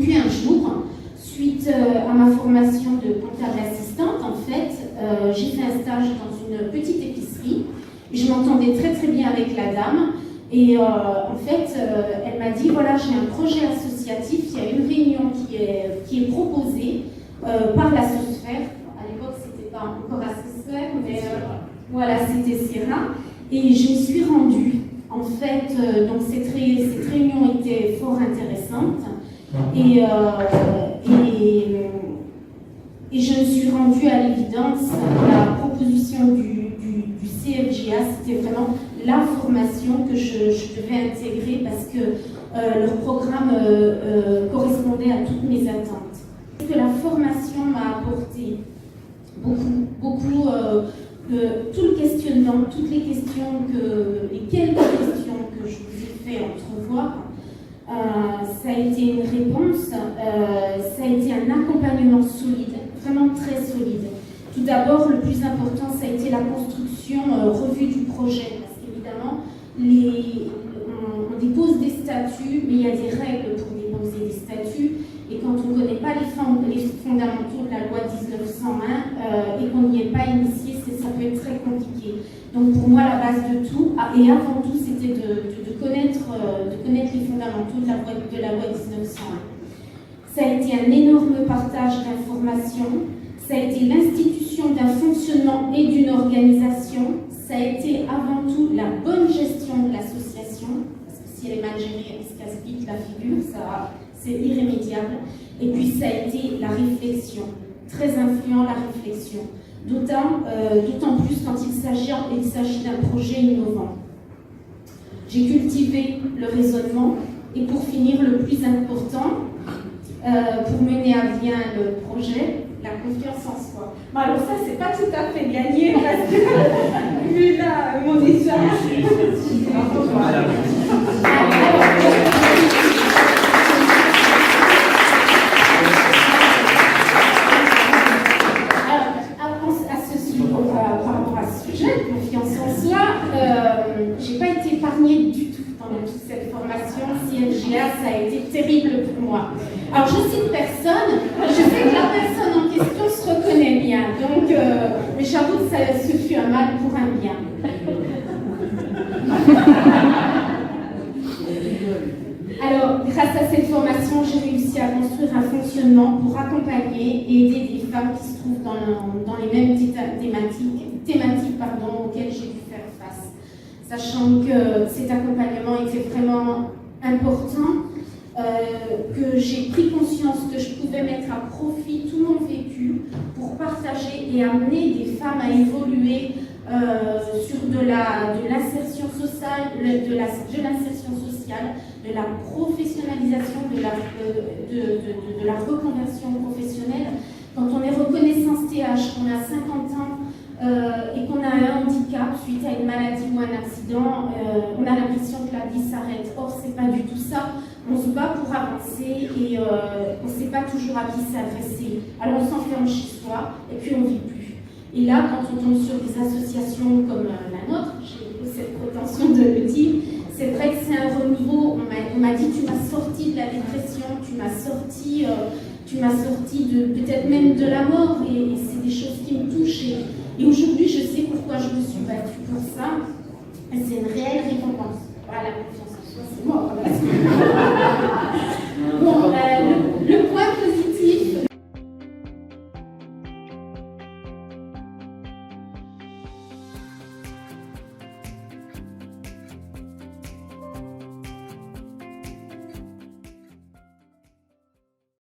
puis un jour, suite à ma formation de comptable assistante, en fait, j'ai fait un stage dans une petite épicerie. Je m'entendais très très bien avec la dame. Et en fait, elle m'a dit, voilà, j'ai un projet associatif, il y a une réunion qui est proposée par la Sosphère. À l'époque, c'était pas encore la Sosphère, mais voilà, c'était Sierra. Et je me suis rendue. En fait, donc cette réunion était fort intéressante. Et je me suis rendue à l'évidence, la proposition du CFJA, c'était vraiment la formation que je devais intégrer parce que leur programme correspondait à toutes mes attentes. Que la formation m'a apporté beaucoup, tout le questionnement, toutes les questions, les quelques questions que je vous ai fait entrevoir, ça a été une réponse, ça a été un accompagnement solide, vraiment très solide. Tout d'abord, le plus important, ça a été la construction revue du projet, parce qu'évidemment, on dépose des statuts, mais il y a des règles pour déposer des statuts, et quand on ne connaît pas les fondamentaux de la loi 1901 et qu'on n'y est pas initié, ça peut être très compliqué. Donc pour moi, la base de tout, et avant tout, c'était de connaître les fondamentaux de la loi 1901. Ça a été un énorme partage d'informations, ça a été l'institution d'un fonctionnement et d'une organisation, ça a été avant tout la bonne gestion de l'association, parce que si elle est mal gérée, elle se casse vite la figure, c'est irrémédiable. Et puis ça a été la réflexion, très influent la réflexion, d'autant plus quand il s'agit d'un projet innovant. J'ai cultivé le raisonnement et pour finir, le plus important, pour mener à bien le projet, la confiance en soi. Bon, alors ça, c'est pas tout à fait gagné parce que vu là, mon déjà. Par rapport à ce sujet, confiance en soi, j'ai pas été épargnée du tout pendant toute cette formation. CFJA, ça a été terrible pour moi. Alors je cite personne, je sais que la personne en question se reconnaît bien, donc mais j'avoue que ce fut un mal pour un bien. Alors, grâce à cette formation, j'ai réussi à construire un fonctionnement pour accompagner et aider des femmes qui se trouvent dans les mêmes thématiques auxquelles j'ai dû faire face. Sachant que cet accompagnement était vraiment important, que j'ai pris conscience que je pouvais mettre à profit tout mon vécu pour partager et amener des femmes à évoluer sur de l'insertion sociale, de la professionnalisation, de la reconversion professionnelle. Quand on est reconnaissance TH, qu'on a 50 ans et qu'on a un handicap suite à une maladie ou un accident, on a l'impression que la vie s'arrête. Or, c'est pas du tout ça. On se bat pour avancer et on ne sait pas toujours à qui s'adresser. Alors on s'enferme chez soi et puis on ne vit plus. Et là, quand on tombe sur des associations comme la nôtre, j'ai cette prétention de le dire, c'est vrai que c'est un renouveau. On m'a dit, tu m'as sorti de la dépression, tu m'as sorti de peut-être même de la mort, et c'est des choses qui me touchent. Et aujourd'hui, je sais pourquoi je me suis battue pour ça. C'est une réelle récompense. Voilà, la confiance en soi, c'est moi. Voilà.